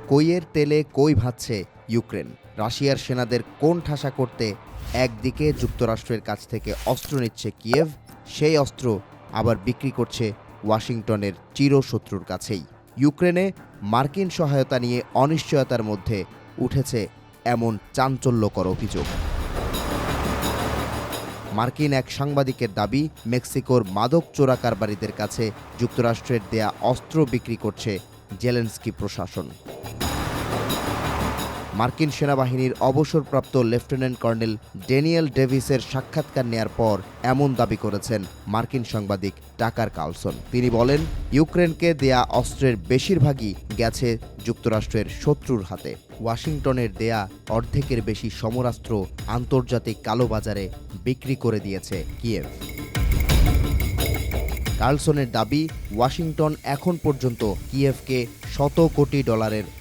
কইয়ের তেলে কই ভাজছে ইউক্রেন। রাশিয়ার সেনাদের কোণ ঠাসা করতে একদিকে যুক্তরাষ্ট্রের কাছ থেকে অস্ত্র নিচ্ছে কিয়েভ, সেই অস্ত্র আবার বিক্রি করছে ওয়াশিংটনের চিরশত্রুর কাছেই। ইউক্রেনে মার্কিন সহায়তা নিয়ে অনিশ্চয়তার মধ্যে উঠেছে এমন চাঞ্চল্যকর অভিযোগ। মার্কিন এক সাংবাদিকের দাবি, মেক্সিকোর মাদক চোরা কারবারিদের কাছে যুক্তরাষ্ট্রের দেয়া অস্ত্র বিক্রি করছে জেলেনস্কি প্রশাসন। মার্কিন সেনাবাহিনীর অবসরপ্রাপ্ত লেফটেন্যান্ট কর্নেল ড্যানিয়েল ডেভিসের সাক্ষাৎকার নেয়ার পর এমন দাবি করেছেন মার্কিন সাংবাদিক টাকার কার্লসন। তিনি বলেন, ইউক্রেনকে দেয়া অস্ত্রের বেশিরভাগই গেছে যুক্তরাষ্ট্রের শত্রুর হাতে। ওয়াশিংটনের দেয়া অর্ধেকের বেশি সমরাস্ত্র আন্তর্জাতিক কালোবাজারে বিক্রি করে দিয়েছে কিয়েভ। কার্লসনের দাবি, ওয়াশিংটন এখন পর্যন্ত কিয়েভকে $100 কোটি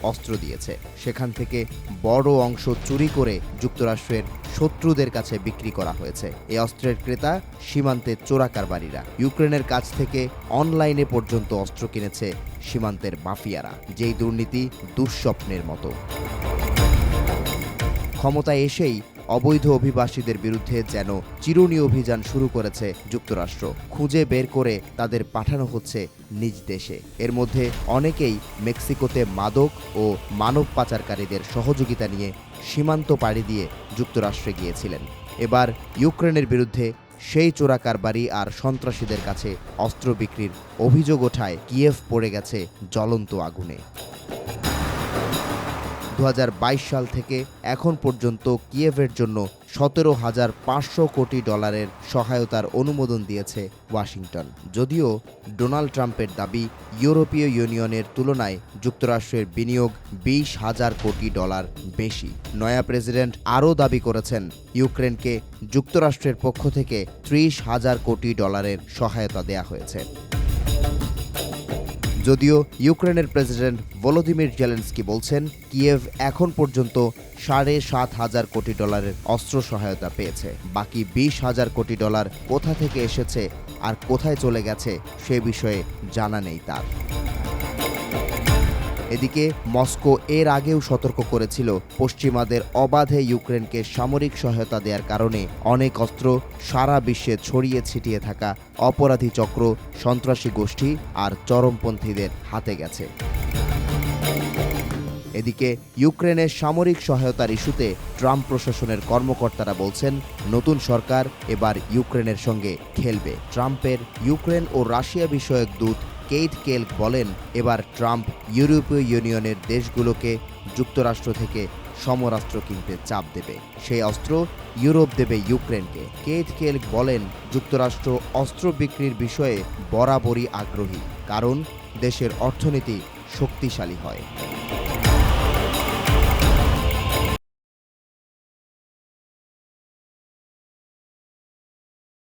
অস্ত্র দিয়েছে। সেখান থেকে বড় অংশ চুরি করে যুক্তরাষ্ট্রের শত্রুদের কাছে বিক্রি করা হয়েছে। এই অস্ত্রের ক্রেতা সীমান্তের চোরা কারবারিরা। ইউক্রেনের কাছ থেকে অনলাইনে পর্যন্ত অস্ত্র কিনেছে সীমান্তের মাফিয়ারা, যেই দুর্নীতি দুঃস্বপ্নের মতো। ক্ষমতায় এসেই অবৈধ অভিবাসীদের বিরুদ্ধে যেন চিরুনি অভিযান শুরু করেছে যুক্তরাষ্ট্র। খুঁজে বের করে তাদের পাঠানো হচ্ছে নিজ দেশে। এর মধ্যে অনেকেই মেক্সিকোতে মাদক ও মানব পাচারকারীদের সহযোগিতা নিয়ে সীমান্ত পাড়ি দিয়ে যুক্তরাষ্ট্রে গিয়েছিলেন। এবার ইউক্রেনের বিরুদ্ধে সেই চোরা কারবারি আর সন্ত্রাসীদের কাছে অস্ত্র বিক্রির অভিযোগ ওঠায় কিয়েভ পড়ে গেছে জ্বলন্ত আগুনে। 2022 সাল থেকে এখন পর্যন্ত কিয়েভের জন্য $17,500 কোটি সহায়তার অনুমোদন দিয়েছে ওয়াশিংটন। যদিও ডোনাল্ড ট্রাম্পের দাবি, ইউরোপীয় ইউনিয়নের তুলনায় যুক্তরাষ্ট্রের বিনিয়োগ $20,000 কোটি বেশি। নয়া প্রেসিডেন্ট আরও দাবি করেছেন, ইউক্রেনকে যুক্তরাষ্ট্রের পক্ষ থেকে $30,000 কোটি সহায়তা দেয়া হয়েছে। যদিও ইউক্রেনের প্রেসিডেন্ট ভলোদিমির জেলেনস্কি বলছেন, কিয়েভ এখন পর্যন্ত $7,500 কোটি অস্ত্র সহায়তা পেয়েছে। বাকি $20,000 কোটি কোথা থেকে এসেছে আর কোথায় চলে গেছে সে বিষয়ে জানা নেই তার। এদিকে মস্কো এর আগেও সতর্ক করেছিল, পশ্চিমাদের অবাধে ইউক্রেনকে সামরিক সহায়তা দেওয়ার কারণে অনেক অস্ত্র সারা বিশ্বে ছড়িয়ে ছিটিয়ে থাকা অপরাধী চক্র, সন্ত্রাসী গোষ্ঠী আর চরমপন্থীদের হাতে গেছে। এদিকে ইউক্রেনের সামরিক সহায়তার ইস্যুতে ট্রাম্প প্রশাসনের কর্মকর্তারা বলছেন, নতুন সরকার এবার ইউক্রেনের সঙ্গে খেলবে। ট্রাম্পের ইউক্রেন ও রাশিয়া বিষয়ক দূত কেইট কেলক বলেন, এবার ট্রাম্প ইউরোপীয় ইউনিয়নের দেশগুলোকে যুক্তরাষ্ট্র থেকে সমরাস্ত্র কিনতে চাপ দেবে। সেই অস্ত্র ইউরোপ দেবে ইউক্রেনকে। কেইট কেলক বলেন, যুক্তরাষ্ট্র অস্ত্র বিক্রির বিষয়ে বরাবরই আগ্রহী, কারণ দেশের অর্থনীতি শক্তিশালী হয়।